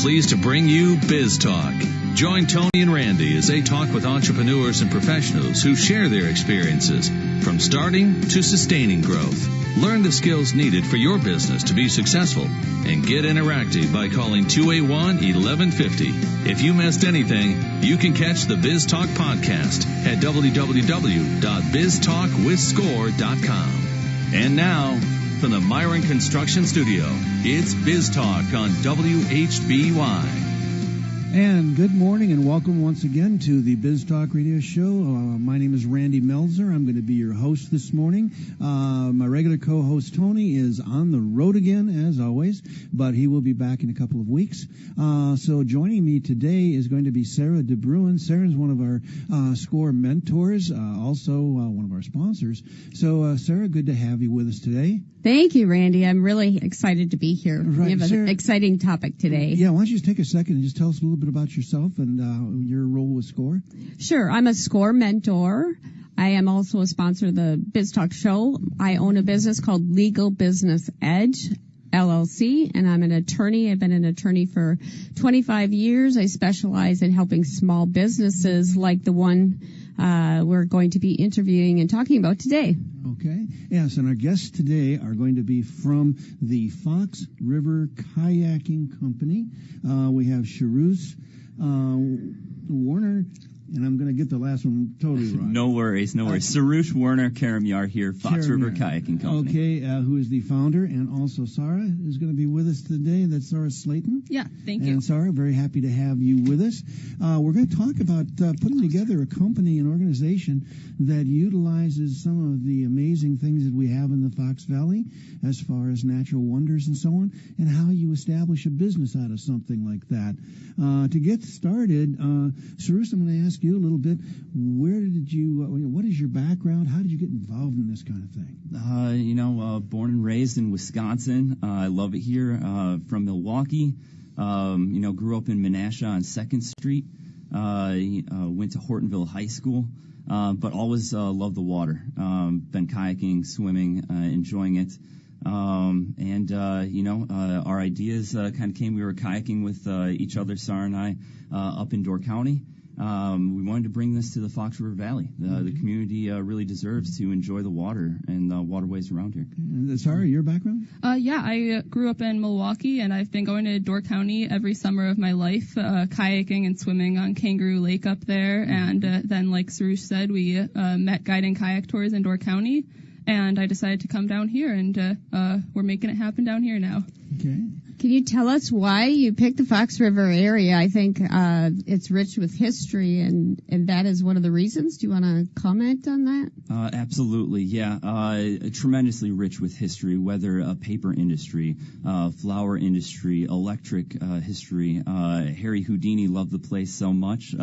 pleased to bring you BizTalk. Join Tony and Randy as they talk with entrepreneurs and professionals who share their experiences from starting to sustaining growth. Learn the skills needed for your business to be successful and get interactive by calling 281-1150. If you missed anything, you can catch the BizTalk podcast at www.biztalkwithscore.com. And now, from the Myron Construction Studio, it's BizTalk on WHBY. And good morning and welcome once again to the BizTalk radio show. My name is Randy Melzer. I'm going to be your host this morning. My regular co-host Tony is on the road again, as always, but he will be back in a couple of weeks. So joining me today is going to be Sarah DeBruin. Sarah's one of our SCORE mentors, also one of our sponsors. So, Sarah, good to have you with us today. Thank you, Randy. I'm really excited to be here. Right. We have Sarah, an exciting topic today. Yeah, why don't you just take a second and just tell us a little bit about yourself and your role with SCORE? Sure. I'm a SCORE mentor. I am also a sponsor of the BizTalk show. I own a business called Legal Business Edge, LLC, and I'm an attorney. I've been an attorney for 25 years. I specialize in helping small businesses like the one we're going to be interviewing and talking about today. Okay. Yes, and our guests today are going to be from the Fox River Kayaking Company. We have Sharus Warner, and I'm going to get the last one totally wrong. No worries. Sarush Werner Karamyar here, Fox River Kayaking Company. Okay, who is the founder, and also Sarah is going to be with us today. That's Sarah Slayton. Yeah, thank you. And Sarah, very happy to have you with us. We're going to talk about putting together a company, an organization that utilizes some of the amazing things that we have in the Fox Valley as far as natural wonders and so on, and how you establish a business out of something like that. To get started, Sarus, I'm going to ask you a little bit, what is your background? How did you get involved in this kind of thing? Born and raised in Wisconsin. I love it here. From Milwaukee. Grew up in Menasha on 2nd Street. Went to Hortonville High School. But always loved the water. Been kayaking, swimming, enjoying it. Our ideas kind of came. We were kayaking with each other, Sarah and I, up in Door County. We wanted to bring this to the Fox River Valley. The community really deserves to enjoy the water and the waterways around here. And Sarah, your background? I grew up in Milwaukee, and I've been going to Door County every summer of my life, kayaking and swimming on Kangaroo Lake up there. And then, like Sarush said, we met guiding kayak tours in Door County, and I decided to come down here, and we're making it happen down here now. Okay. Can you tell us why you picked the Fox River area? I think it's rich with history, and that is one of the reasons. Do you want to comment on that? Absolutely, yeah. Tremendously rich with history, whether paper industry, flower industry, electric history. Harry Houdini loved the place so much.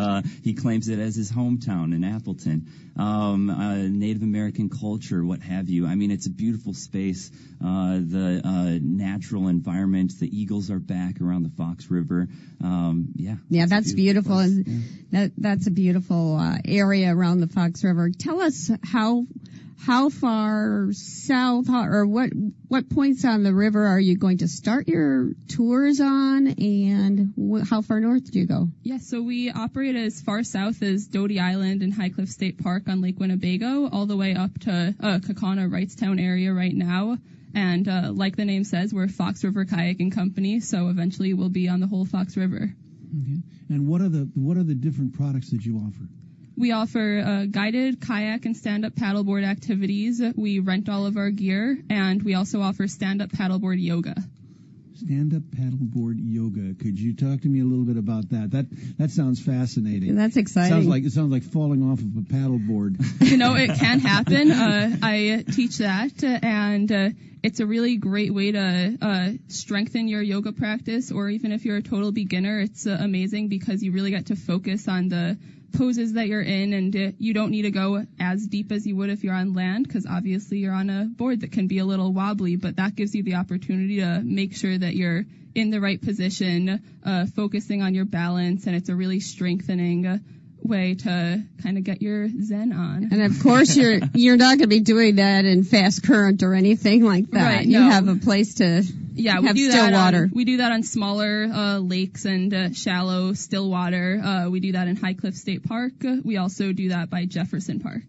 He claims it as his hometown in Appleton. Native American culture, what have you. I mean, it's a beautiful space. The natural environment, the eagles are back around the Fox River. Yeah, that's beautiful. And that's a beautiful area around the Fox River. Tell us how far south or what points on the river are you going to start your tours on, and how far north do you go? Yeah, so we operate as far south as Doty Island and High Cliff State Park on Lake Winnebago, all the way up to Kaukauna, Wrightstown area right now. And like the name says, we're Fox River Kayaking Company, so eventually we'll be on the whole Fox River. Okay. And what are the different products that you offer? We offer guided kayak and stand-up paddleboard activities. We rent all of our gear, and we also offer stand-up paddleboard yoga. Stand-up paddleboard yoga. Could you talk to me a little bit about that? That sounds fascinating. That's exciting. It sounds like falling off of a paddleboard. It can happen. I teach that, and it's a really great way to strengthen your yoga practice, or even if you're a total beginner, it's amazing because you really get to focus on the poses that you're in, and you don't need to go as deep as you would if you're on land, because obviously you're on a board that can be a little wobbly, but that gives you the opportunity to make sure that you're in the right position, focusing on your balance, and it's a really strengthening way to kind of get your zen on. And of course you're not going to be doing that in fast current or anything like that. Right, you no. have a place to Yeah, we have do still that water. We do that on smaller lakes and shallow still water. We do that in High Cliff State Park. We also do that by Jefferson Park.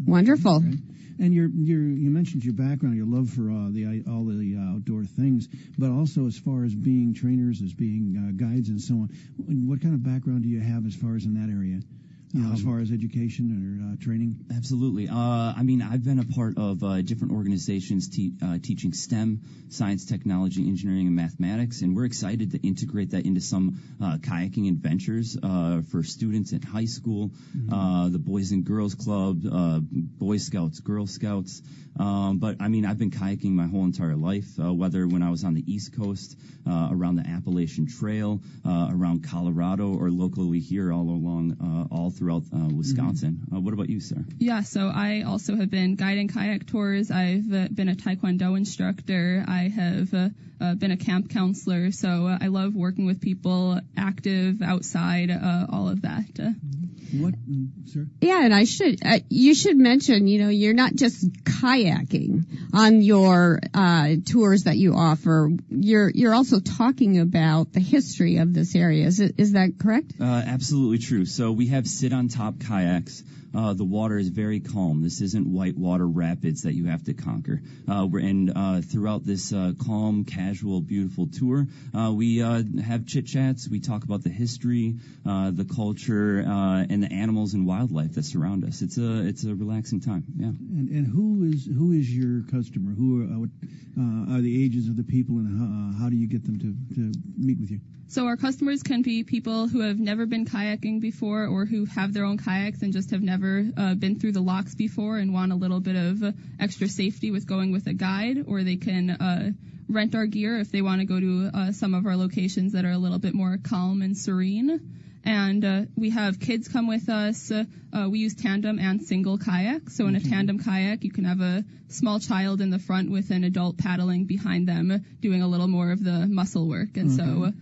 Wonderful. Okay. And you mentioned your background, your love for all the outdoor things, but also as far as being trainers, as being guides and so on. What kind of background do you have as far as in that area? As far as education or training? Absolutely. I've been a part of different organizations teaching STEM, science, technology, engineering, and mathematics, and we're excited to integrate that into some kayaking adventures for students in high school, the Boys and Girls Club, Boy Scouts, Girl Scouts. But I've been kayaking my whole entire life, whether when I was on the East Coast, around the Appalachian Trail, around Colorado, or locally here all along, all throughout Wisconsin. What about you, sir? Yeah, so I also have been guiding kayak tours. I've been a Taekwondo instructor. I have been a camp counselor. So I love working with people, active, outside, all of that. What, sir? Yeah, and you should mention, you're not just kayaking on your tours that you offer. You're also talking about the history of this area. Is that correct? Absolutely true. So we have sit-on-top kayaks. The water is very calm. This isn't whitewater rapids that you have to conquer. Throughout this calm, casual, beautiful tour, we have chit-chats. We talk about the history, the culture, and the animals and wildlife that surround us. It's a relaxing time. Yeah. And who is your customer? Who are the ages of the people, and how do you get them to meet with you? So our customers can be people who have never been kayaking before, or who have their own kayaks and just have never been through the locks before and want a little bit of extra safety with going with a guide, or they can rent our gear if they want to go to some of our locations that are a little bit more calm and serene. And we have kids come with us. We use tandem and single kayak. So in a tandem kayak, you can have a small child in the front with an adult paddling behind them, doing a little more of the muscle work. And so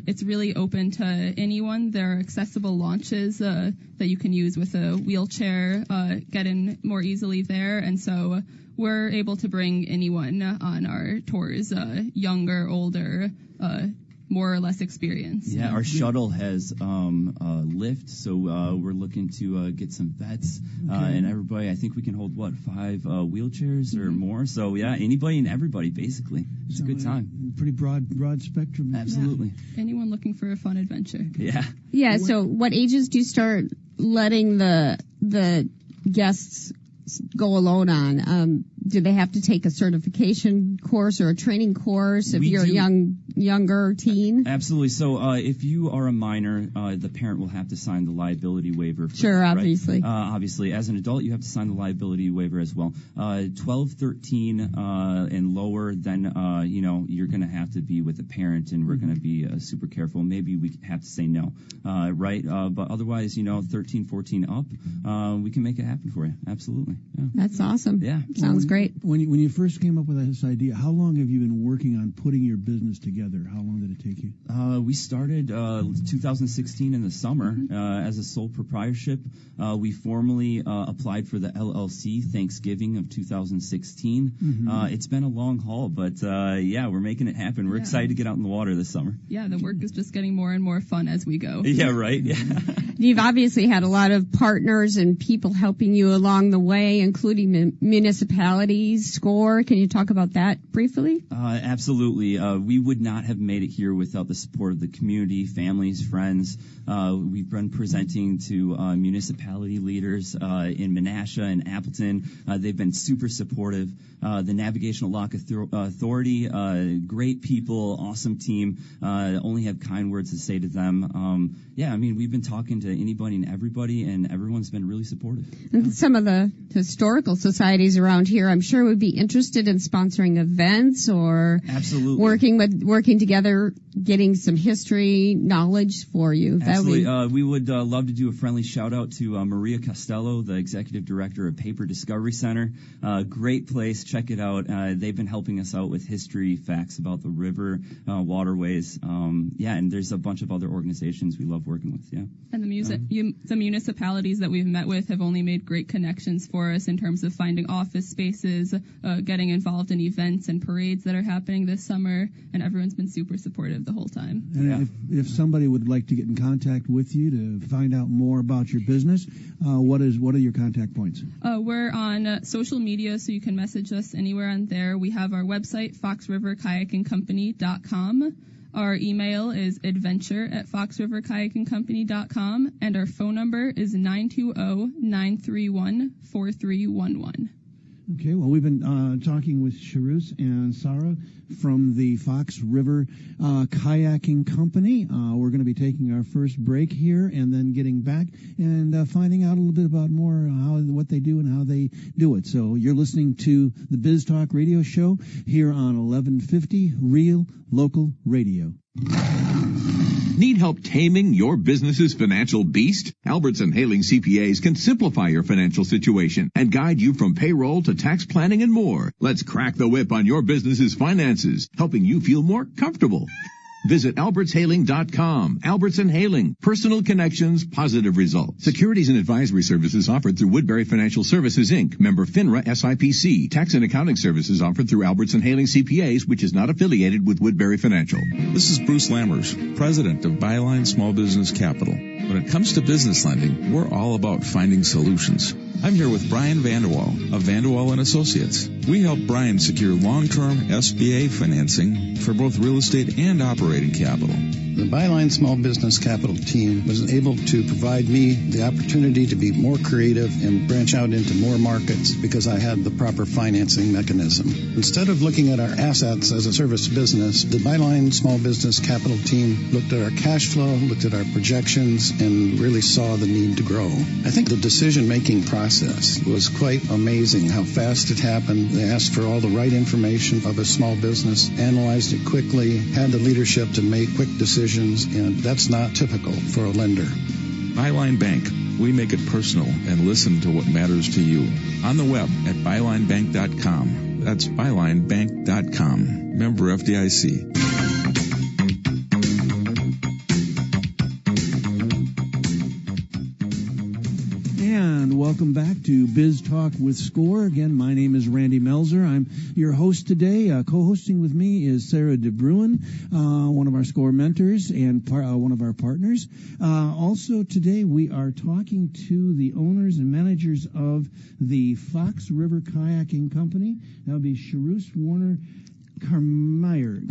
it's really open to anyone. There are accessible launches that you can use with a wheelchair, get in more easily there. And so we're able to bring anyone on our tours, younger, older, more or less experience. Yeah, our shuttle has lift, so we're looking to get some vets and everybody. I think we can hold 5 wheelchairs or more. So yeah, anybody and everybody basically. It's a good time. Pretty broad spectrum. Absolutely. Yeah. Anyone looking for a fun adventure. Yeah. Yeah. So what ages do you start letting the guests go alone on? Do they have to take a certification course or a training course if you're a younger teen? Absolutely. So if you are a minor, the parent will have to sign the liability waiver. Sure, obviously. Right? Obviously. As an adult, you have to sign the liability waiver as well. 12, 13, and lower, then, you're going to have to be with a parent, and we're going to be super careful. Maybe we have to say no, right? But otherwise, 13, 14 up, we can make it happen for you. Absolutely. Yeah. That's awesome. Yeah. Sounds great. When you first came up with this idea, how long have you been working on putting your business together? How long did it take you? We started 2016 in the summer as a sole proprietorship. We formally applied for the LLC Thanksgiving of 2016. It's been a long haul, but we're making it happen. We're excited to get out in the water this summer. Yeah, the work is just getting more and more fun as we go. Yeah, right. Yeah. You've obviously had a lot of partners and people helping you along the way, including municipalities, SCORE. Can you talk about that briefly? Absolutely. We would not have made it here without the support of the community, families, friends. We've been presenting to municipality leaders in Menasha and Appleton. They've been super supportive. The Navigational Lock Authority, great people, awesome team. Only have kind words to say to them. We've been talking to anybody and everybody, and everyone's been really supportive. And some of the historical societies around here, I'm sure, would be interested in sponsoring events or absolutely working together, getting some history knowledge for you. Absolutely. We would love to do a friendly shout out to Maria Costello, the executive director of Paper Discovery Center. Great place. Check it out. They've been helping us out with history, facts about the river, waterways. And there's a bunch of other organizations we love working with. Yeah. And the the municipalities that we've met with have only made great connections for us in terms of finding office spaces, getting involved in events and parades that are happening this summer, and everyone's been super supportive the whole time. And if somebody would like to get in contact with you to find out more about your business, what are your contact points? We're on social media, so you can message us anywhere on there. We have our website, foxriverkayakingcompany.com. Our email is adventure@foxriverkayakingcompany.com, and our phone number is 920-931-4311. Okay, well, we've been talking with Sharus and Sarah from the Fox River Kayaking Company. We're going to be taking our first break here and then getting back and finding out a little bit about more what they do and how they do it. So you're listening to the BizTalk radio show here on 1150 Real Local Radio. Need help taming your business's financial beast? Albertson Haling CPAs can simplify your financial situation and guide you from payroll to tax planning and more. Let's crack the whip on your business's finances, helping you feel more comfortable. Visit albertshaling.com. Albertson Haling. Personal connections, positive results. Securities and advisory services offered through Woodbury Financial Services, Inc., member FINRA SIPC. Tax and accounting services offered through Albertson Haling CPAs, which is not affiliated with Woodbury Financial. This is Bruce Lammers, president of Byline Small Business Capital. When it comes to business lending, we're all about finding solutions. I'm here with Brian Vanderwall of Vanderwall & Associates. We help Brian secure long-term SBA financing for both real estate and operating capital. The Byline Small Business Capital team was able to provide me the opportunity to be more creative and branch out into more markets because I had the proper financing mechanism. Instead of looking at our assets as a service business, the Byline Small Business Capital team looked at our cash flow, looked at our projections, and really saw the need to grow. I think the decision-making process was quite amazing how fast it happened. They asked for all the right information of a small business, analyzed it quickly, had the leadership to make quick decisions, and that's not typical for a lender. Byline Bank. We make it personal and listen to what matters to you. On the web at bylinebank.com. That's bylinebank.com. Member FDIC. And welcome back to Biz Talk with Score. Again, my name is Randy Melzer. I'm your host today. Co-hosting with me is Sarah DeBruin, one of our Score mentors and one of our partners. Also today we are talking to the owners and managers of the Fox River Kayaking Company. That would be Sharus Warner Carmeyer.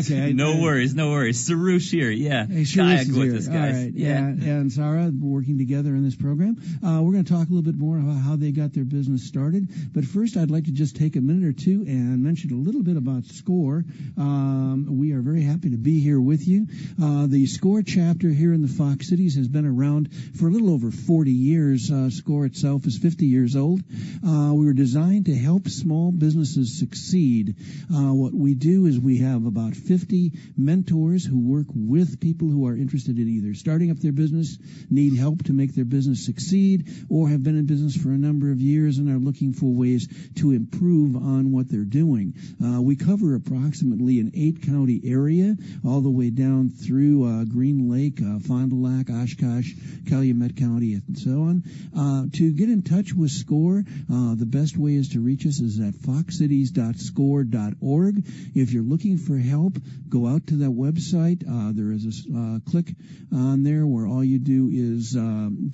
Okay. No worries. Sarush here. Yeah. Hey, Kayak with us, guys. All right. Yeah. And Sarah working together in this program. We're going to talk a little bit more about how they got their business started. But first, I'd like to just take a minute or two and mention a little bit about SCORE. We are very happy to be here with you. The SCORE chapter here in the Fox Cities has been around for a little over 40 years. SCORE itself is 50 years old. We were designed to help small businesses succeed. What we do is we have about 50 mentors who work with people who are interested in either starting up their business, need help to make their business succeed, or have been in business for a number of years and are looking for ways to improve on what they're doing. We cover approximately an 8-county area, all the way down through Green Lake, Fond du Lac, Oshkosh, Calumet County, and so on. To get in touch with SCORE, the best way is to reach us is at foxcities.score.org. If you're looking for help, go out to that website. There is a click on there where all you do is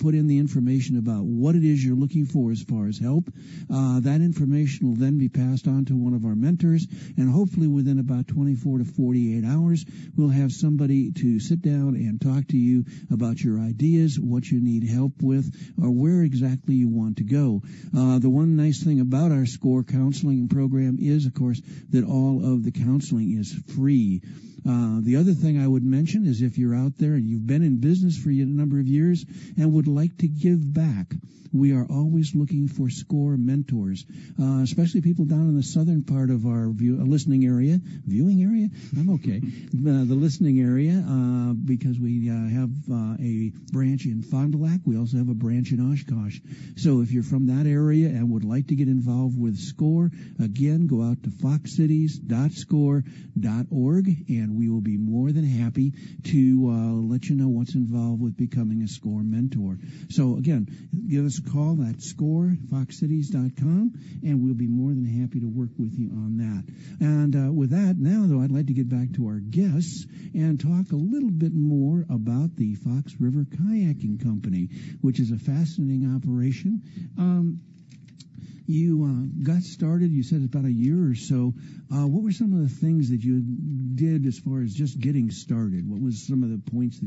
put in the information about what it is you're looking for as far as help. That information will then be passed on to one of our mentors, and hopefully within about 24 to 48 hours, we'll have somebody to sit down and talk to you about your ideas, what you need help with, or where exactly you want to go. The one nice thing about our SCORE counseling program is, of course, that all of the counseling is free. The other thing I would mention is if you're out there and you've been in business for a number of years and would like to give back, we are always looking for SCORE mentors, especially people down in the southern part of our listening area. Viewing area? I'm okay. The listening area, because we have a branch in Fond du Lac. We also have a branch in Oshkosh. So if you're from that area and would like to get involved with SCORE, again, go out to Fox Cities, business.score.org, and we will be more than happy to let you know what's involved with becoming a SCORE mentor. So again, give us a call at scorefoxcities.com, and we'll be more than happy to work with you on that. And with that, now though, I'd like to get back to our guests and talk a little bit more about the Fox River Kayaking Company, which is a fascinating operation. You got started, you said about a year or so. What were some of the things that you did as far as just getting started? What was some of the points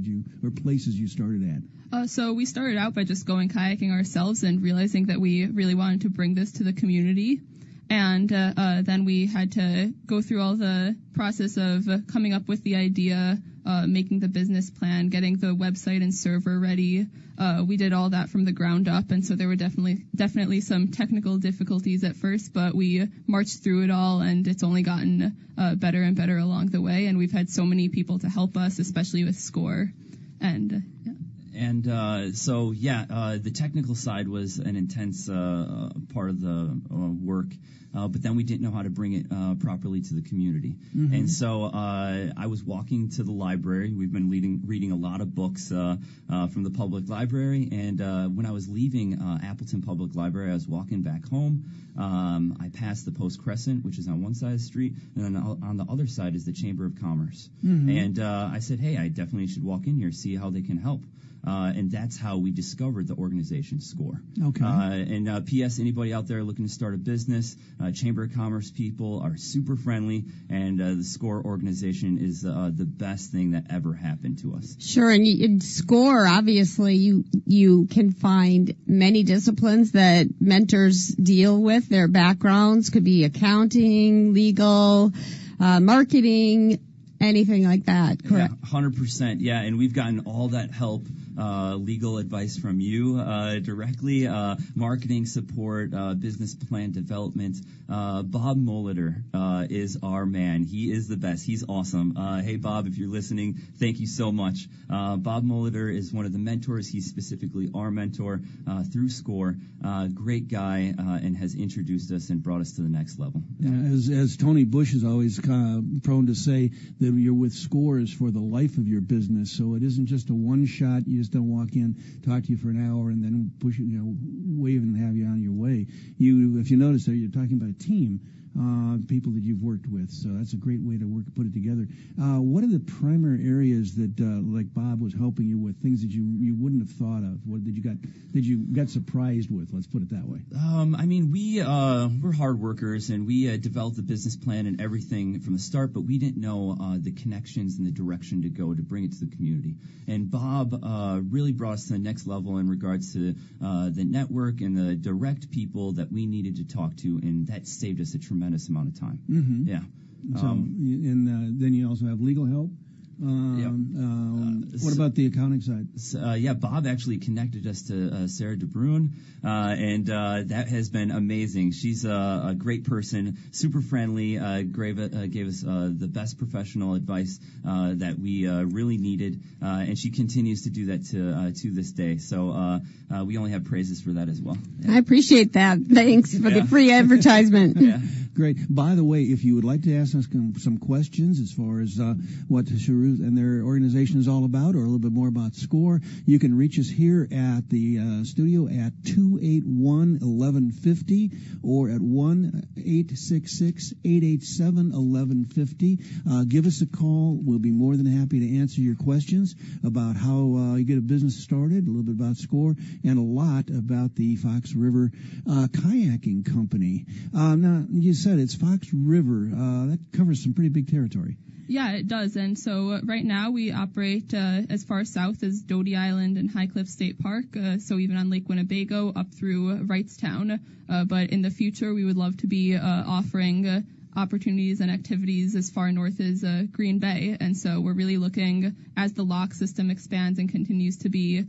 or places you started at? So we started out by just going kayaking ourselves and realizing that we really wanted to bring this to the community. And then we had to go through all the process of coming up with the idea, making the business plan, getting the website and server ready. We did all that from the ground up, and so there were definitely some technical difficulties at first, but we marched through it all, and it's only gotten better and better along the way, and we've had so many people to help us, especially with SCORE. And the technical side was an intense part of the work, but then we didn't know how to bring it properly to the community. Mm-hmm. And so I was walking to the library. We've been reading a lot of books from the public library, and when I was leaving Appleton Public Library, I was walking back home. I passed the Post Crescent, which is on one side of the street, and then on the other side is the Chamber of Commerce. Mm-hmm. And I said, hey, I definitely should walk in here, see how they can help. And that's how we discovered the organization SCORE. Okay. P.S., anybody out there looking to start a business, Chamber of Commerce people are super friendly, and the SCORE organization is the best thing that ever happened to us. Sure, and in SCORE, obviously, you can find many disciplines that mentors deal with. Their backgrounds could be accounting, legal, marketing, anything like that, correct? Yeah, 100%. Yeah, and we've gotten all that help, legal advice from you directly, marketing support, business plan development. Bob Molitor is our man. He is the best. He's awesome. Hey, Bob, if you're listening, thank you so much. Bob Molitor is one of the mentors. He's specifically our mentor through SCORE. Great guy, and has introduced us and brought us to the next level. Yeah, as Tony Bush is always prone to say, that you're with SCORE is for the life of your business. So it isn't just a one-shot. You just don't walk in, talk to you for an hour, and then push wave and have you on your way. If you notice there, you're talking about a team. People that you've worked with, so that's a great way to put it together. What are the primary areas that, like Bob was helping you with, things that you wouldn't have thought of? What did you got surprised with? Let's put it that way. We're hard workers, and we developed the business plan and everything from the start, but we didn't know the connections and the direction to go to bring it to the community. And Bob really brought us to the next level in regards to the network and the direct people that we needed to talk to, and that saved us a tremendous amount of time. Mm-hmm. Yeah. Then you also have legal help. What about the accounting side? Bob actually connected us to Sarah DeBruin, and that has been amazing. She's a great person, super friendly, gave us the best professional advice that we really needed, and she continues to do that to this day. So we only have praises for that as well. Yeah. I appreciate that. Thanks for the free advertisement. Yeah. Great. By the way, if you would like to ask us some questions as far as what Sharuth and their organization is all about, or a little bit more about SCORE, you can reach us here at the studio at 281-1150 or at 1-866-887-1150. Give us a call. We'll be more than happy to answer your questions about how you get a business started, a little bit about SCORE, and a lot about the Fox River Kayaking Company. Now, you said it's Fox River. That covers some pretty big territory. Yeah, it does. And so right now we operate as far south as Doty Island and High Cliff State Park, so even on Lake Winnebago up through Wrightstown. But in the future, we would love to be offering opportunities and activities as far north as Green Bay. And so we're really looking, as the lock system expands and continues to be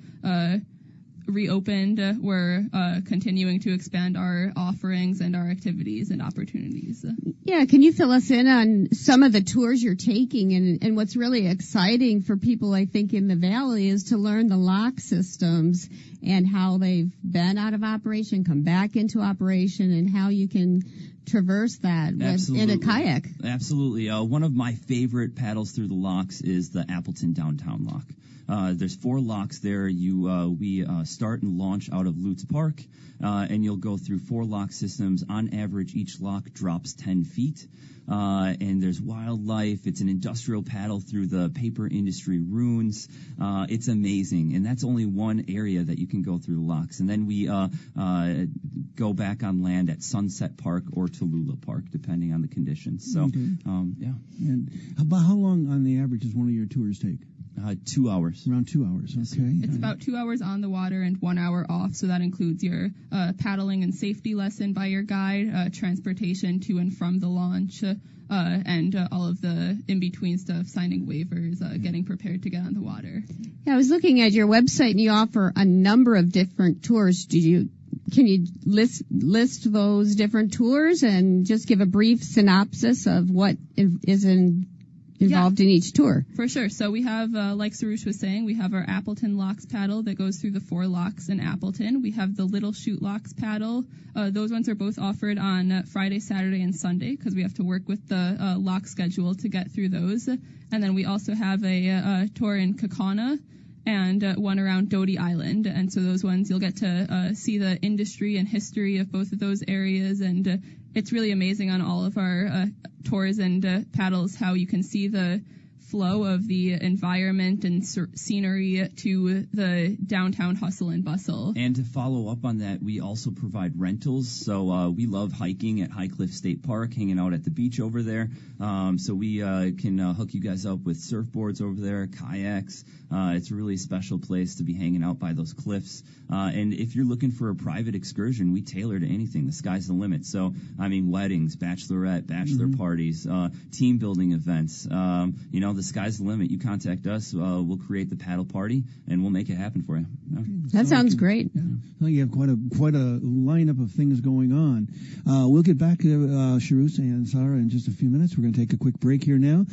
reopened, we're continuing to expand our offerings and our activities and opportunities. Yeah, can you fill us in on some of the tours you're taking? And what's really exciting for people, I think, in the Valley is to learn the lock systems and how they've been out of operation, come back into operation, and how you can traverse that in a kayak. Absolutely. One of my favorite paddles through the locks is the Appleton Downtown Lock. There's 4 locks there. We start and launch out of Lutz Park, and you'll go through 4 lock systems. On average, each lock drops 10 feet. And there's wildlife. It's an industrial paddle through the paper industry ruins. It's amazing. And that's only one area that you can go through the locks. And then we go back on land at Sunset Park or Tallulah Park, depending on the conditions. So, yeah. And about how long on the average does one of your tours take? 2 hours. Around 2 hours, okay. It's about 2 hours on the water and 1 hour off, so that includes your paddling and safety lesson by your guide, transportation to and from the launch, and all of the in-between stuff, signing waivers, getting prepared to get on the water. Yeah, I was looking at your website, and you offer a number of different tours. Can you list those different tours and just give a brief synopsis of what is involved in each tour? For sure. So we have, like Sarush was saying, we have our Appleton Locks paddle that goes through the 4 locks in Appleton. We have the Little Chute Locks paddle. Those ones are both offered on Friday, Saturday, and Sunday because we have to work with the lock schedule to get through those. And then we also have a tour in Kakana and one around Doty Island. And so those ones, you'll get to see the industry and history of both of those areas. And it's really amazing on all of our tours and paddles how you can see the flow of the environment and scenery to the downtown hustle and bustle. And to follow up on that, we also provide rentals. So we love hiking at High Cliff State Park, hanging out at the beach over there. So we can hook you guys up with surfboards over there, kayaks. It's a really special place to be hanging out by those cliffs. And if you're looking for a private excursion, we tailor to anything. The sky's the limit. So, I mean, weddings, bachelorette, bachelor parties, team building events, the sky's the limit. You contact us, we'll create the paddle party, and we'll make it happen for you. Yeah. That sounds great. Yeah. Well, you have quite a lineup of things going on. We'll get back to Sharus and Sarah in just a few minutes. We're going to take a quick break here now.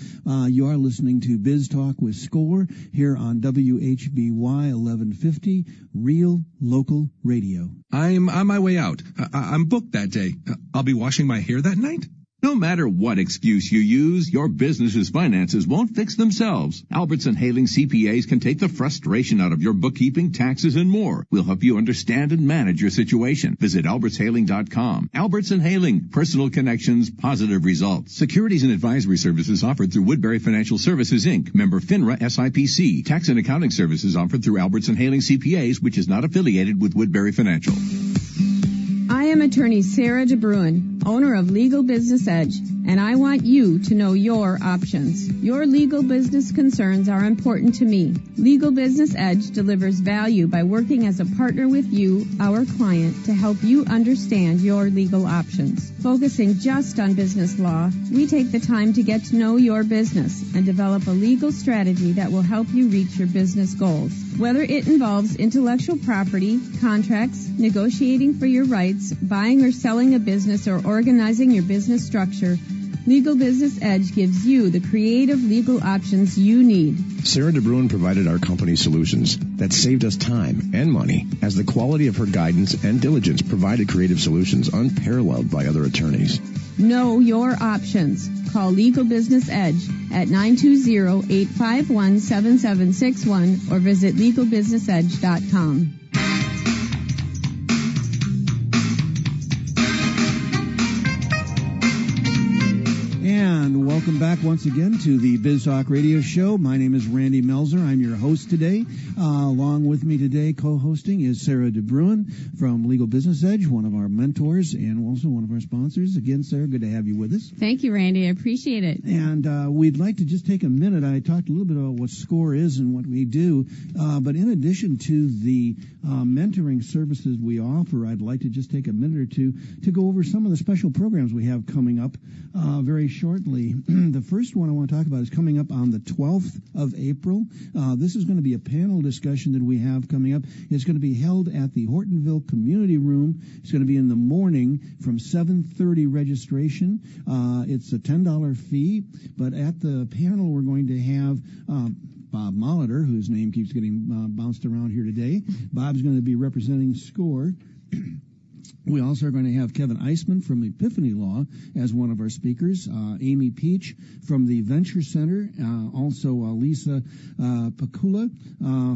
You are listening to Biz Talk with Score here on WHBY 1150, Real Local Radio. I'm on my way out. I'm booked that day. I'll be washing my hair that night. No matter what excuse you use, your business's finances won't fix themselves. Albertson Haling CPAs can take the frustration out of your bookkeeping, taxes, and more. We'll help you understand and manage your situation. Visit albertshaling.com. Albertson Haling, personal connections, positive results. Securities and advisory services offered through Woodbury Financial Services, Inc., member FINRA SIPC. Tax and accounting services offered through Albertson Haling CPAs, which is not affiliated with Woodbury Financial. I am attorney Sarah DeBruin, owner of Legal Business Edge, and I want you to know your options. Your legal business concerns are important to me. Legal Business Edge delivers value by working as a partner with you, our client, to help you understand your legal options. Focusing just on business law, we take the time to get to know your business and develop a legal strategy that will help you reach your business goals. Whether it involves intellectual property, contracts, negotiating for your rights, buying or selling a business, or organizing your business structure, Legal Business Edge gives you the creative legal options you need. Sarah DeBruin provided our company solutions that saved us time and money, as the quality of her guidance and diligence provided creative solutions unparalleled by other attorneys. Know your options. Call Legal Business Edge at 920-851-7761 or visit legalbusinessedge.com. And welcome back once again to the Biz Talk Radio Show. My name is Randy Melzer. I'm your host today. Along with me today, co-hosting, is Sarah DeBruin from Legal Business Edge, one of our mentors and also one of our sponsors. Again, Sarah, good to have you with us. Thank you, Randy. I appreciate it. And we'd like to just take a minute. I talked a little bit about what SCORE is and what we do, but in addition to the mentoring services we offer, I'd like to just take a minute or two to go over some of the special programs we have coming up very shortly. The first one I want to talk about is coming up on the 12th of April. This is going to be a panel discussion that we have coming up. It's going to be held at the Hortonville Community Room. It's going to be in the morning from 7:30 registration. It's a $10 fee, but at the panel we're going to have Bob Molitor, whose name keeps getting bounced around here today. Bob's going to be representing SCORE. We also are going to have Kevin Eisman from Epiphany Law as one of our speakers, Amy Peach from the Venture Center, also Lisa Pakula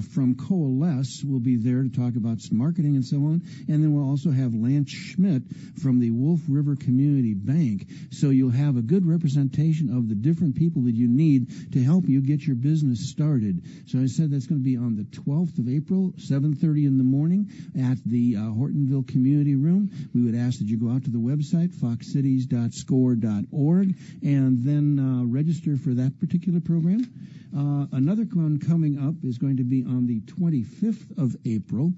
from Coalesce will be there to talk about marketing and so on. And then we'll also have Lance Schmidt from the Wolf River Community Bank. So you'll have a good representation of the different people that you need to help you get your business started. So I said that's going to be on the 12th of April, 7:30 in the morning at the Hortonville Community Room. We would ask that you go out to the website, foxcities.score.org, and then register for that particular program. Another one coming up is going to be on the 25th of April.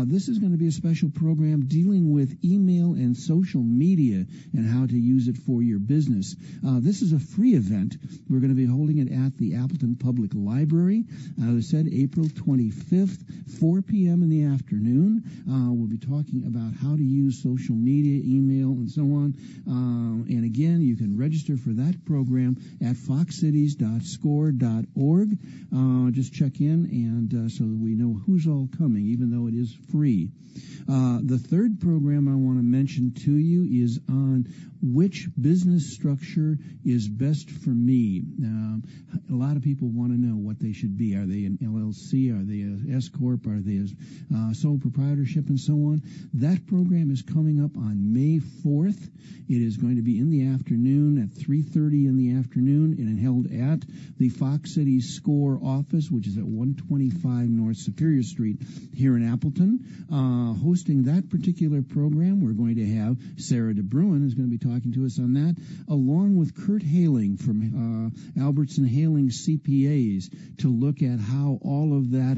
This is going to be a special program dealing with email and social media and how to use it for your business. This is a free event. We're going to be holding it at the Appleton Public Library. As I said, April 25th, 4 p.m. in the afternoon. We'll be talking about how to use social media, email, and so on. And again, you can register for that program at foxcities.score.org. Just check in and so that we know who's all coming, even though it is free. The third program I want to mention to you is on which business structure is best for me. A lot of people want to know what they should be. Are they an LLC? Are they a S Corp? Are they a sole proprietorship and so on? That program is coming up on May 4th. It is going to be in the afternoon at 3:30 in the afternoon and held at the Fox City Score office, which is at 125 North Superior Street here in Appleton. Hosting that particular program, we're going to have Sarah DeBruin, who's going to be talking to us on that, along with Kurt Haling from Albertson Haling CPAs, to look at how all of that,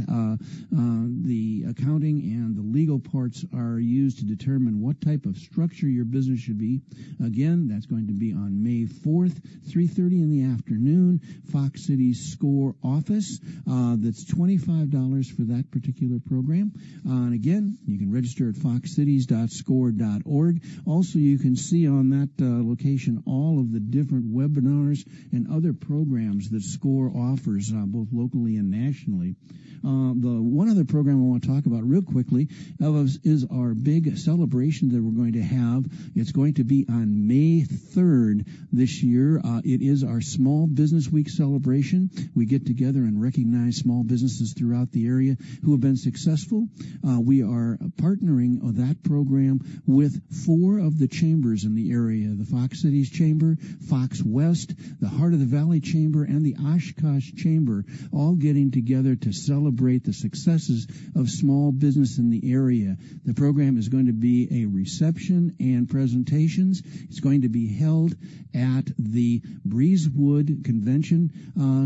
the accounting and the legal parts are used to determine what type of structure your business should be. Again, that's going to be on May 4th, 3:30 in the afternoon, Fox City Score office. That's $25 for that particular program. And again, you can register at foxcities.score.org. Also, you can see on that location all of the different webinars and other programs that Score offers, both locally and nationally. The one other program I want to talk about real quickly is our big celebration that we're going to have. It's going to be on May 3rd this year. It is our Small Business Week celebration. We get together and recognize small businesses throughout the area who have been successful. We are partnering that program with 4 of the chambers in the area, the Fox Cities Chamber, Fox West, the Heart of the Valley Chamber, and the Oshkosh Chamber, all getting together to celebrate the successes of small business in the area. The program is going to be a reception and presentations. It's going to be held at the Breezewood Convention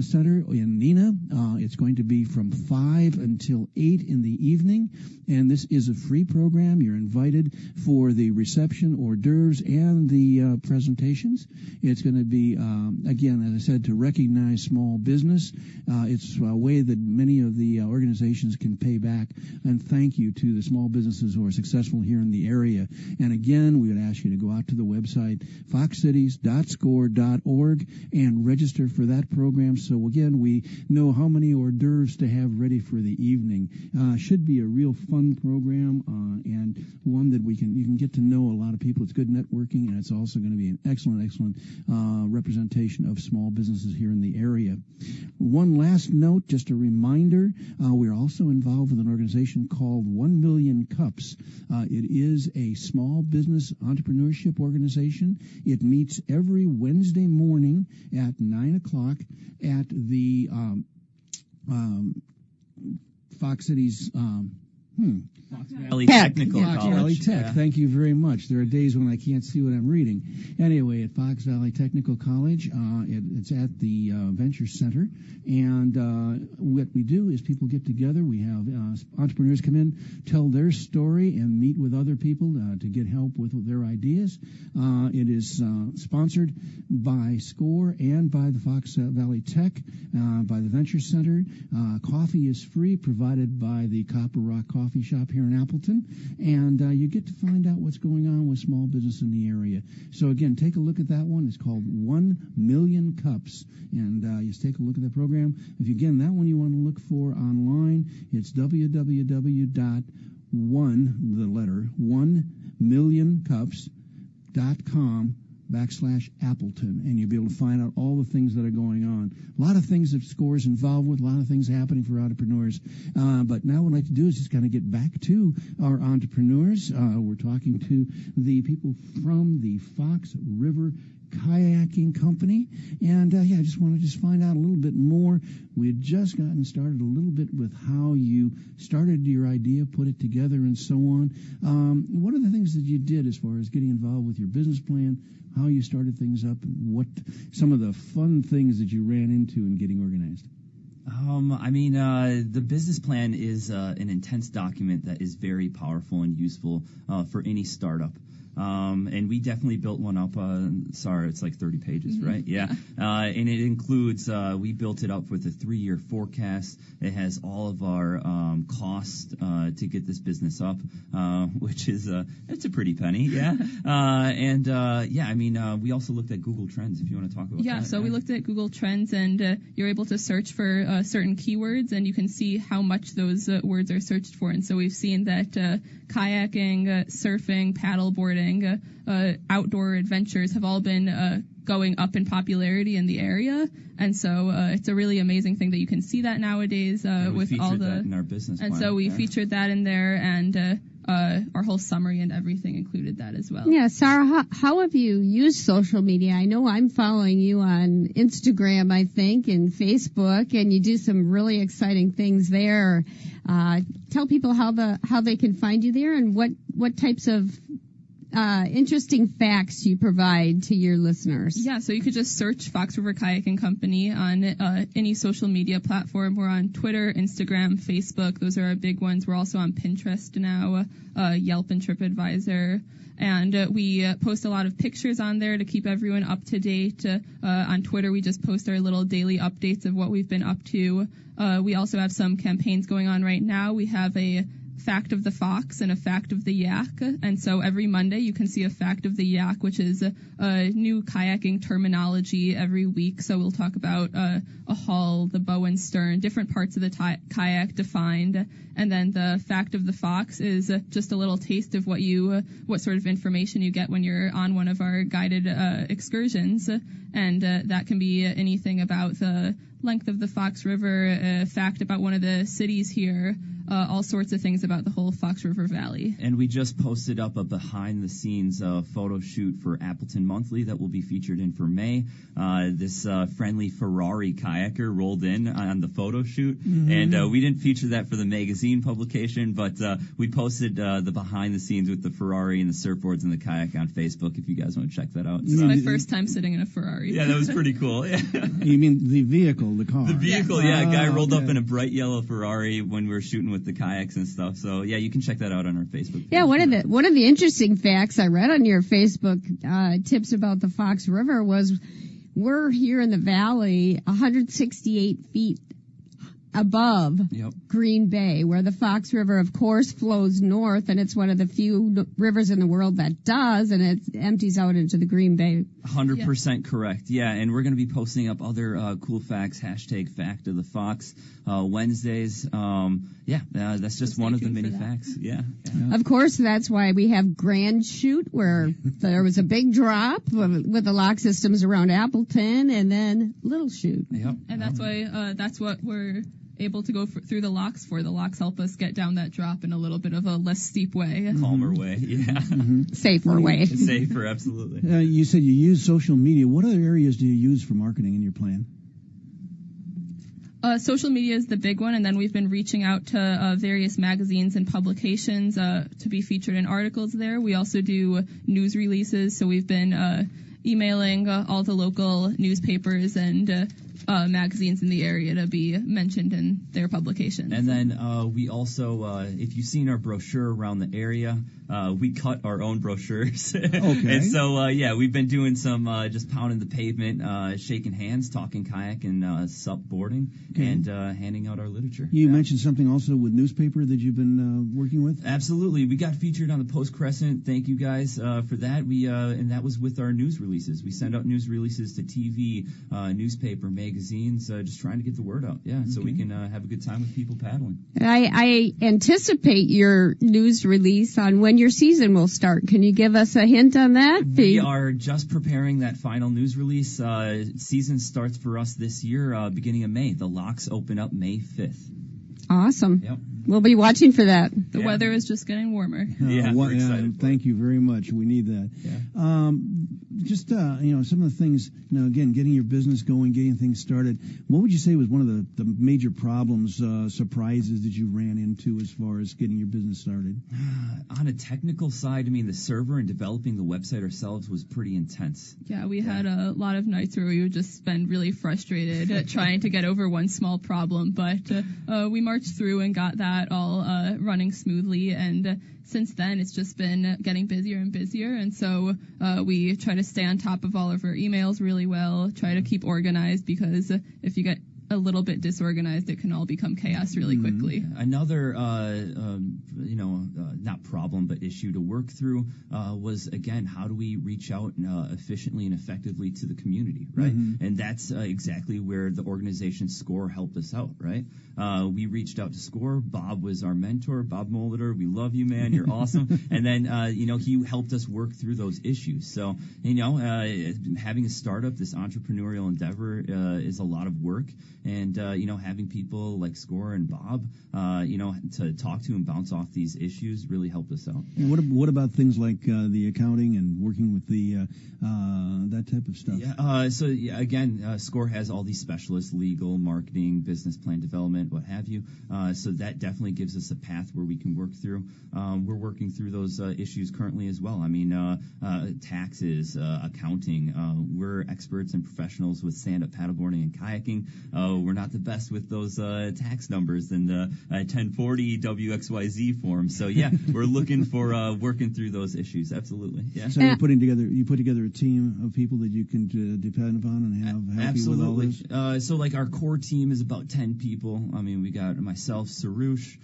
Center in Neenah. It's going to be from 5 until 8 in the evening, and this is a free program. You're invited for the reception, hors d'oeuvres, and the presentations. It's going to be, again, as I said, to recognize small business. It's a way that many of the organizations can pay back and thank you to the small businesses who are successful here in the area. And again, we would ask you to go out to the website, foxcities.score.org, and register for that program. So again, we know how many hors d'oeuvres to have ready for the evening. Should be a real fun program and one that you can get to know a lot of people. It's good networking, and it's also going to be an excellent representation of small businesses here in the area. One last note, just a reminder, we're also involved with an organization called 1 Million Cups. It is a small business entrepreneurship organization. It meets every Wednesday morning at 9 o'clock at the Fox Cities Fox Valley Technical Fox College. Valley Tech. Yeah. Thank you very much. There are days when I can't see what I'm reading. Anyway, at Fox Valley Technical College, it's at the Venture Center. And what we do is people get together. We have entrepreneurs come in, tell their story, and meet with other people to get help with their ideas. It is sponsored by SCORE and by the Fox Valley Tech, by the Venture Center. Coffee is free, provided by the Copper Rock Coffee Shop here in Appleton, and you get to find out what's going on with small business in the area. So again, take a look at that one. It's called 1 Million Cups, and just take a look at the program. If again, that one you want to look for online, it's www.1 1millioncups.com/Appleton, and you'll be able to find out all the things that are going on. A lot of things that SCORE's involved with, a lot of things happening for entrepreneurs. But now what I'd like to do is just kind of get back to our entrepreneurs. We're talking to the people from the Fox River Kayaking Company, and I just want to find out a little bit more. We had just gotten started a little bit with how you started your idea, put it together, and so on. What are the things that you did as far as getting involved with your business plan, how you started things up, and what some of the fun things that you ran into in getting organized? The business plan is an intense document that is very powerful and useful for any startup. And we definitely built one up. It's like 30 pages, right? Yeah. And it includes, we built it up with a 3-year forecast. It has all of our costs to get this business up, which is, it's a pretty penny, yeah. We also looked at Google Trends, if you want to talk about that. Yeah, so we looked at Google Trends, and you're able to search for certain keywords, and you can see how much those words are searched for. And so we've seen that kayaking, surfing, paddleboarding, outdoor adventures have all been going up in popularity in the area, and so it's a really amazing thing that you can see that nowadays with all the. That in our business plan. And so we featured that in there, and our whole summary and everything included that as well. Yeah, Sarah, how have you used social media? I know I'm following you on Instagram, I think, and Facebook, and you do some really exciting things there. Tell people how they can find you there, and what types of interesting facts you provide to your listeners. Yeah, so you could just search Fox River Kayaking Company on any social media platform. We're on Twitter, Instagram, Facebook. Those are our big ones. We're also on Pinterest now, Yelp and TripAdvisor. And we post a lot of pictures on there to keep everyone up to date. On Twitter, we just post our little daily updates of what we've been up to. We also have some campaigns going on right now. We have a fact of the fox and a fact of the yak, and so every Monday you can see a fact of the yak, which is a new kayaking terminology every week. So we'll talk about a hull, the bow and stern, different parts of the kayak defined, and then the fact of the fox is just a little taste of what sort of information you get when you're on one of our guided excursions, and that can be anything about the length of the Fox River, a fact about one of the cities here, all sorts of things about the whole Fox River Valley. And we just posted up a behind-the-scenes photo shoot for Appleton Monthly that will be featured in for May. This friendly Ferrari kayaker rolled in on the photo shoot, and we didn't feature that for the magazine publication, but we posted the behind-the-scenes with the Ferrari and the surfboards and the kayak on Facebook if you guys want to check that out. This is my first time sitting in a Ferrari. Yeah, that was pretty cool. Yeah. You mean the vehicle? The car. The vehicle, yeah. A guy rolled up in a bright yellow Ferrari when we were shooting with the kayaks and stuff. So, yeah, you can check that out on our Facebook page. Yeah, one of the interesting facts I read on your Facebook tips about the Fox River was we're here in the valley 168 feet above Green Bay, where the Fox River, of course, flows north, and it's one of the few rivers in the world that does, and it empties out into the Green Bay. 100% correct. Yeah, and we're going to be posting up other cool facts, hashtag Fact of the Fox, Wednesdays. That's just one of the many facts. Yeah. Of course, that's why we have Grand Chute, where there was a big drop with the lock systems around Appleton, and then Little Chute. Yep. And that's why that's what we're able to go through the locks for. The locks help us get down that drop in a little bit of a less steep way. Calmer way, yeah. Safer way. Safer, absolutely. You said you use social media. What other areas do you use for marketing in your plan? Social media is the big one, and then we've been reaching out to various magazines and publications to be featured in articles there. We also do news releases, so we've been emailing all the local newspapers and magazines in the area to be mentioned in their publications. And then we also, if you've seen our brochure around the area, we cut our own brochures. Okay. And so, we've been doing some just pounding the pavement, shaking hands, talking kayak and sup boarding, and handing out our literature. You mentioned something also with newspaper that you've been working with? Absolutely. We got featured on the Post Crescent. Thank you guys for that. And that was with our news releases. We send out news releases to TV, newspaper, magazine, magazines, just trying to get the word out. Yeah, so we can have a good time with people paddling. I anticipate your news release on when your season will start. Can you give us a hint on that? We are just preparing that final news release. Season starts for us this year, beginning of May. The locks open up May 5th. Awesome. Yep. We'll be watching for that. The weather is just getting warmer. We're excited. Thank you very much. We need that. Yeah. Some of the things, again, getting your business going, getting things started. What would you say was one of the major problems, surprises that you ran into as far as getting your business started? On a technical side, the server and developing the website ourselves was pretty intense. Yeah, we had a lot of nights where we would just spend really frustrated trying to get over one small problem, but we marched through and got that all running smoothly, and since then it's just been getting busier and busier, and so we try to stay on top of all of our emails really well, try to keep organized, because if you get a little bit disorganized, it can all become chaos really quickly. Another, not problem, but issue to work through was, again, how do we reach out efficiently and effectively to the community, right? Mm-hmm. And that's exactly where the organization SCORE helped us out, right? We reached out to SCORE. Bob was our mentor, Bob Molitor. We love you, man. You're awesome. And then, he helped us work through those issues. So, having a startup, this entrepreneurial endeavor, is a lot of work. And, having people like SCORE and Bob, to talk to and bounce off these issues really helped us out. And what about things like the accounting and working with the that type of stuff? Again, SCORE has all these specialists, legal, marketing, business plan development, what have you. So that definitely gives us a path where we can work through. We're working through those issues currently as well. Taxes, accounting. We're experts and professionals with stand-up paddleboarding and kayaking. We're not the best with those tax numbers and the 1040 WXYZ form. So we're looking for working through those issues. Absolutely. Yeah. So you put together a team of people that you can depend upon and have help you with all this? So our core team is about 10 people. We got myself, Sarush,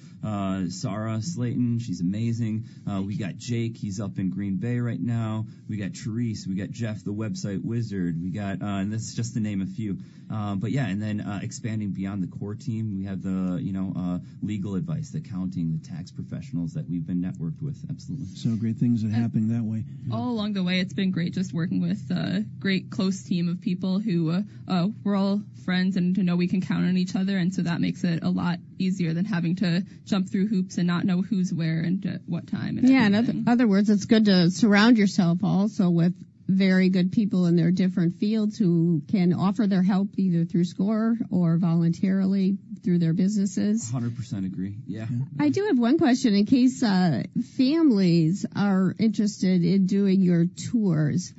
Sarah Slayton. She's amazing. We got Jake. He's up in Green Bay right now. We got Therese. We got Jeff, the website wizard. We got, and that's just to name a few. And then expanding beyond the core team, we have the, legal advice, the accounting, the tax professionals that we've been networked with. Absolutely. So great things are happening that way. All along the way, it's been great just working with a great close team of people who we're all friends and to know we can count on each other, and so that makes it a lot easier than having to jump through hoops and not know who's where and at what time. And in other words, it's good to surround yourself also with very good people in their different fields who can offer their help either through SCORE or voluntarily through their businesses. 100% agree. Yeah. I do have one question in case families are interested in doing your tours.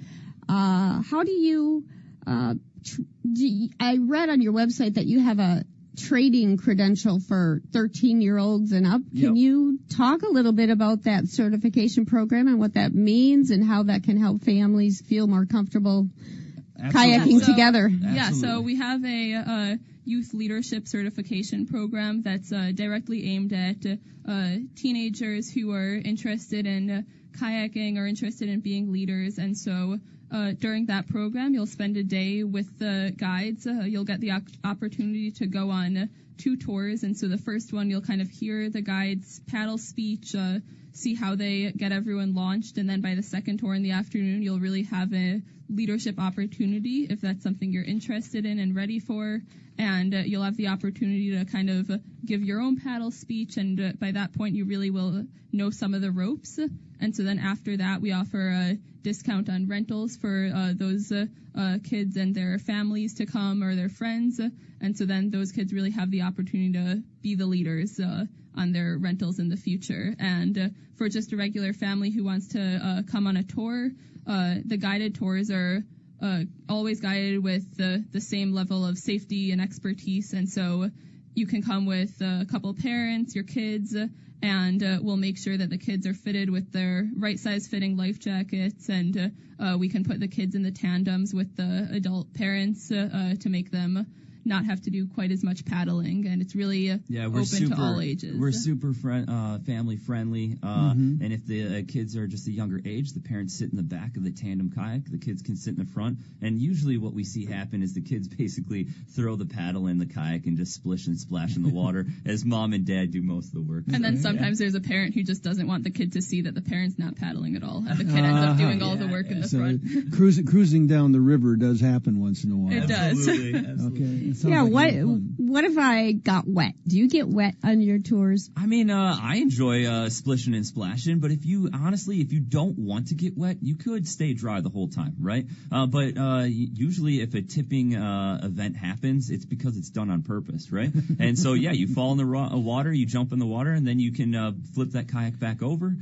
How do you, I read on your website that you have a trading credential for 13-year-olds and up. Can you talk a little bit about that certification program and what that means and how that can help families feel more comfortable kayaking together? Yeah, so we have a youth leadership certification program that's directly aimed at teenagers who are interested in kayaking or interested in being leaders. And so during that program, you'll spend a day with the guides. You'll get the opportunity to go on 2 tours. And so the first one, you'll kind of hear the guides' paddle speech, see how they get everyone launched. And then by the second tour in the afternoon, you'll really have a leadership opportunity if that's something you're interested in and ready for. And you'll have the opportunity to kind of give your own paddle speech. And by that point, you really will know some of the ropes. And so then after that, we offer a discount on rentals for those kids and their families to come or their friends. And so then those kids really have the opportunity to be the leaders on their rentals in the future. And for just a regular family who wants to come on a tour, the guided tours are always guided with the same level of safety and expertise. And so you can come with a couple parents, your kids, and we'll make sure that the kids are fitted with their right size fitting life jackets, and we can put the kids in the tandems with the adult parents to make them not have to do quite as much paddling, and it's really open to all ages. We're super family friendly, and if the kids are just a younger age, the parents sit in the back of the tandem kayak, the kids can sit in the front, and usually what we see happen is the kids basically throw the paddle in the kayak and just splish and splash in the water as mom and dad do most of the work. And then sometimes there's a parent who just doesn't want the kid to see that the parent's not paddling at all, and the kid ends up doing all the work in the front. Cruising down the river does happen once in a while. It does. Absolutely. Okay. Yeah, what if I got wet? Do you get wet on your tours? I mean, I enjoy splishing and splashing, but if you don't want to get wet, you could stay dry the whole time, right? But usually if a tipping event happens, it's because it's done on purpose, right? And so, yeah, you fall in the water, you jump in the water, and then you can flip that kayak back over.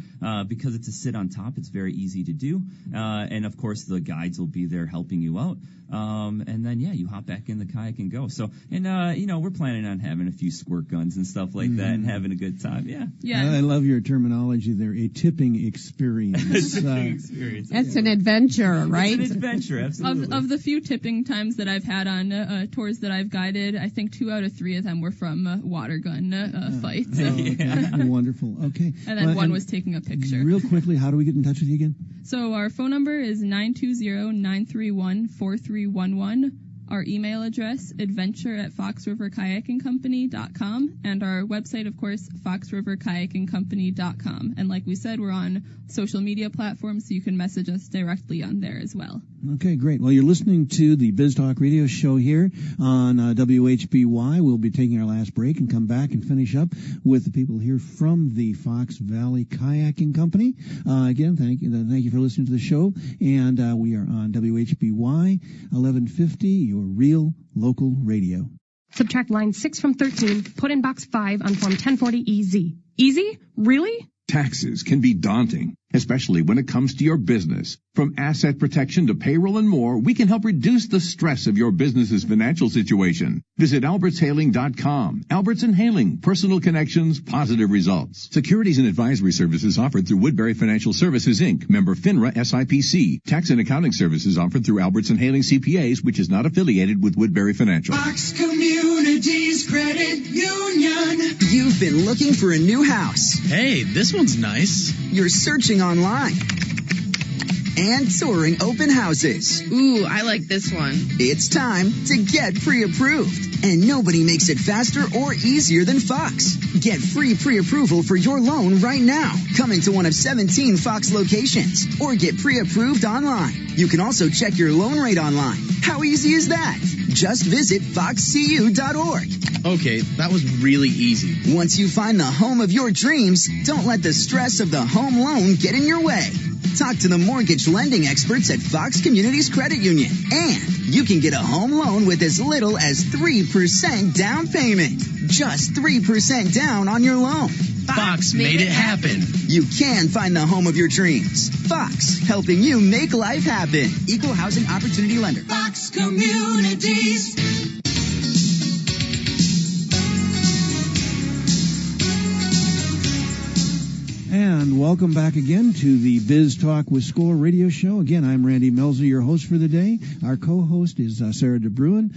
Because it's a sit on top, it's very easy to do. And, of course, the guides will be there helping you out. And then, yeah, you hop back in the kayak and go. So, and, we're planning on having a few squirt guns and stuff like that and having a good time. Yeah. I love your terminology there, a tipping experience. That's an adventure, right? It's an adventure, absolutely. Of the few tipping times that I've had on tours that I've guided, I think 2 out of 3 of them were from water gun fights. Wonderful. Okay. And then one was taking a picture. Real quickly, how do we get in touch with you again? So our phone number is 920-931-4311. Our email address, adventure@foxriverkayakingcompany.com, and our website, of course, foxriverkayakingcompany.com. And like we said, we're on social media platforms, so you can message us directly on there as well. Okay, great. Well, you're listening to the BizTalk radio show here on WHBY. We'll be taking our last break and come back and finish up with the people here from the Fox Valley Kayaking Company. Again, thank you for listening to the show. And we are on WHBY 1150, your real local radio. Subtract line 6 from 13. Put in box 5 on form 1040EZ. Easy? Really? Taxes can be daunting, especially when it comes to your business. From asset protection to payroll and more, we can help reduce the stress of your business's financial situation. Visit albertshailing.com. Alberts & Hailing, personal connections, positive results. Securities and advisory services offered through Woodbury Financial Services, Inc., member FINRA SIPC. Tax and accounting services offered through Alberts & Hailing CPAs, which is not affiliated with Woodbury Financial. Fox Communities Credit Union. You've been looking for a new house. Hey, this one's nice. You're searching online and touring open houses. Ooh, I like this one. It's time to get pre-approved. And nobody makes it faster or easier than Fox. Get free pre-approval for your loan right now. Come into one of 17 Fox locations or get pre-approved online. You can also check your loan rate online. How easy is that? Just visit foxcu.org. Okay, that was really easy. Once you find the home of your dreams, don't let the stress of the home loan get in your way. Talk to the mortgage lending experts at Fox Communities Credit Union. And you can get a home loan with as little as 3% down payment. Just 3% down on your loan. Fox made it happen. You can find the home of your dreams. Fox, helping you make life happen. Equal housing opportunity lender. Fox Communities. And welcome back again to the Biz Talk with Score radio show. Again, I'm Randy Melzer, your host for the day. Our co-host is Sarah DeBruin,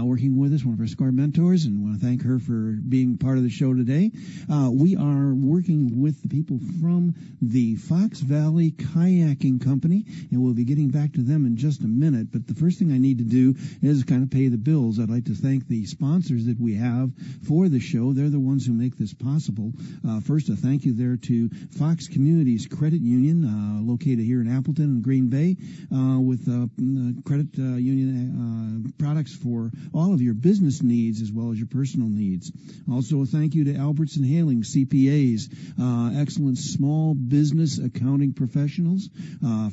working with us, one of our Score mentors, and want to thank her for being part of the show today. We are working with the people from the Fox Valley Kayaking Company, and we'll be getting back to them in just a minute. But the first thing I need to do is kind of pay the bills. I'd like to thank the sponsors that we have for the show. They're the ones who make this possible. First, a thank you there to Fox Communities Credit Union, located here in Appleton and Green Bay, with credit union products for all of your business needs as well as your personal needs. Also, a thank you to Alberts & Hailing CPAs, excellent small business accounting professionals,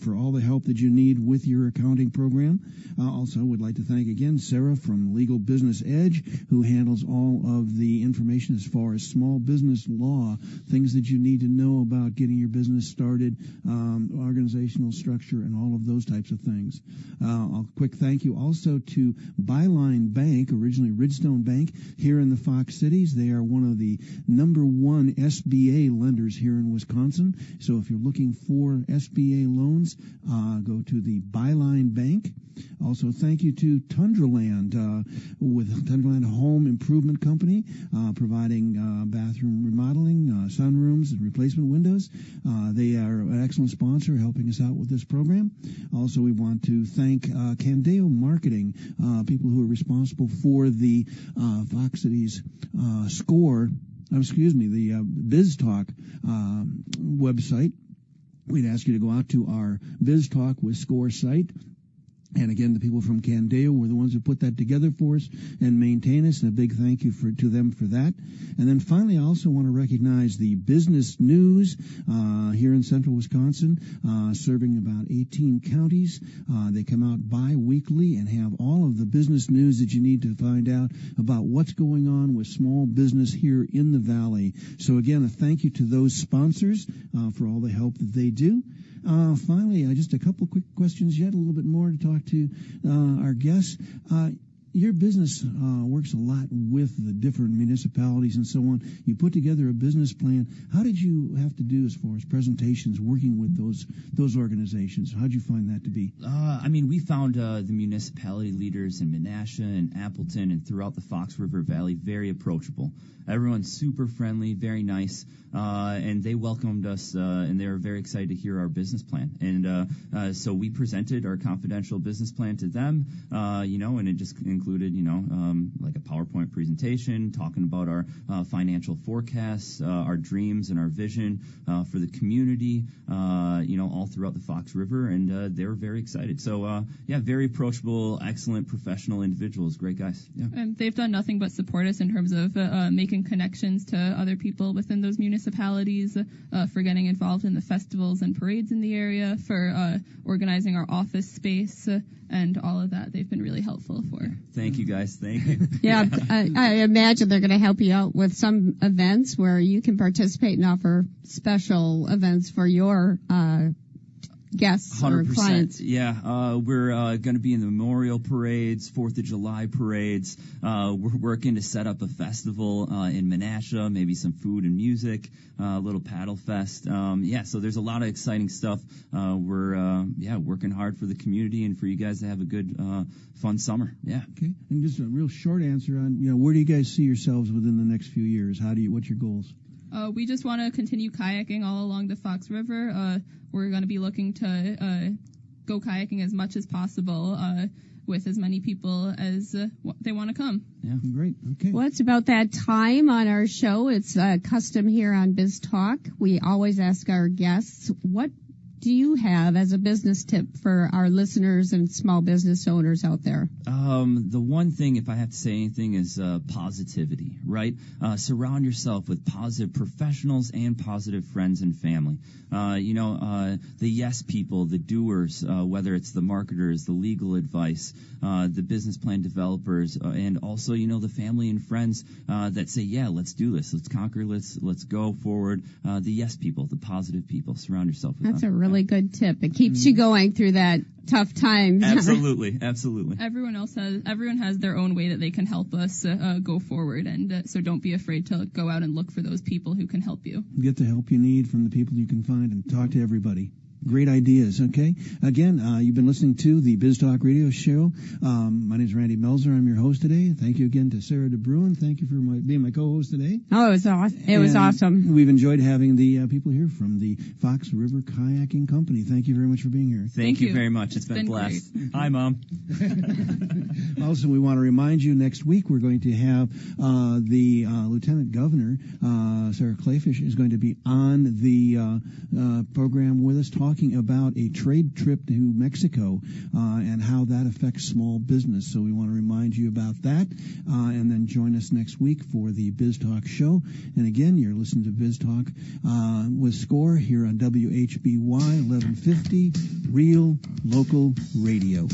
for all the help that you need with your accounting program. Also, would like to thank again Sarah from Legal Business Edge, who handles all of the information as far as small business law, things that you need to know know about getting your business started, organizational structure, and all of those types of things. A quick thank you also to Byline Bank, originally Ridgestone Bank, here in the Fox Cities. They are one of the #1 SBA lenders here in Wisconsin. So if you're looking for SBA loans, go to the Byline Bank. Also, thank you to Tundraland, with Tundraland Home Improvement Company, providing bathroom remodeling, sunrooms, and replacement windows. They are an excellent sponsor helping us out with this program. Also, we want to thank Candeo Marketing, people who are responsible for the Fox Cities the BizTalk website. We'd ask you to go out to our BizTalk with Score site. And again, the people from Candeo were the ones who put that together for us and maintain us, and a big thank you to them for that. And then finally, I also want to recognize the Business News here in central Wisconsin, serving about 18 counties. They come out bi-weekly and have all of the business news that you need to find out about what's going on with small business here in the Valley. So again, a thank you to those sponsors for all the help that they do. Finally, just a couple quick questions yet, a little bit more to talk to our guests. Your business works a lot with the different municipalities and so on. You put together a business plan. How did you have to do as far as presentations working with those organizations? How did you find that to be? We found the municipality leaders in Menasha and Appleton and throughout the Fox River Valley very approachable. Everyone's super friendly, very nice, and they welcomed us, and they were very excited to hear our business plan. And so we presented our confidential business plan to them, and it just included, like a PowerPoint presentation, talking about our financial forecasts, our dreams and our vision for the community, all throughout the Fox River, and they were very excited. So, very approachable, excellent professional individuals, great guys. Yeah. And they've done nothing but support us in terms of making connections to other people within those municipalities, for getting involved in the festivals and parades in the area, for organizing our office space, and all of that. They've been really helpful for. Thank you, guys. Thank you. Yeah, I imagine they're going to help you out with some events where you can participate and offer special events for your guests 100%. Or clients. Yeah, we're going to be in the memorial parades, 4th of July parades. We're working to set up a festival in Menasha, maybe some food and music, a little paddle fest. So there's a lot of exciting stuff. We're working hard for the community and for you guys to have a good, fun summer. Yeah. Okay. And just a real short answer on, where do you guys see yourselves within the next few years? What's your goals? We just want to continue kayaking all along the Fox River. We're going to be looking to go kayaking as much as possible with as many people as they want to come. Yeah, great. Okay. Well, it's about that time on our show. It's custom here on BizTalk. We always ask our guests, what do you have as a business tip for our listeners and small business owners out there? The one thing, if I have to say anything, is positivity, right? Surround yourself with positive professionals and positive friends and family. The yes people, the doers, whether it's the marketers, the legal advice, the business plan developers, and also, the family and friends that say, yeah, let's do this, let's conquer, let's go forward. The yes people, the positive people, surround yourself with That's them. a really good tip. It keeps you going through that tough time. Absolutely. Everyone has their own way that they can help us go forward, and so don't be afraid to go out and look for those people who can help you. Get the help you need from the people you can find and talk to everybody. Great ideas, okay? Again, you've been listening to the BizTalk Radio Show. My name is Randy Melzer. I'm your host today. Thank you again to Sarah DeBruin. Thank you for being my co-host today. Oh, it was awesome. It was awesome. We've enjoyed having the people here from the Fox River Kayaking Company. Thank you very much for being here. Thank you very much. It's been a blast. Great. Hi, Mom. Also, we want to remind you, next week we're going to have the Lieutenant Governor, Sarah Clayfish, is going to be on the program with us, talking about a trade trip to Mexico and how that affects small business. So we want to remind you about that, and then join us next week for the BizTalk show. And again, you're listening to BizTalk with Score here on WHBY 1150, Real Local Radio.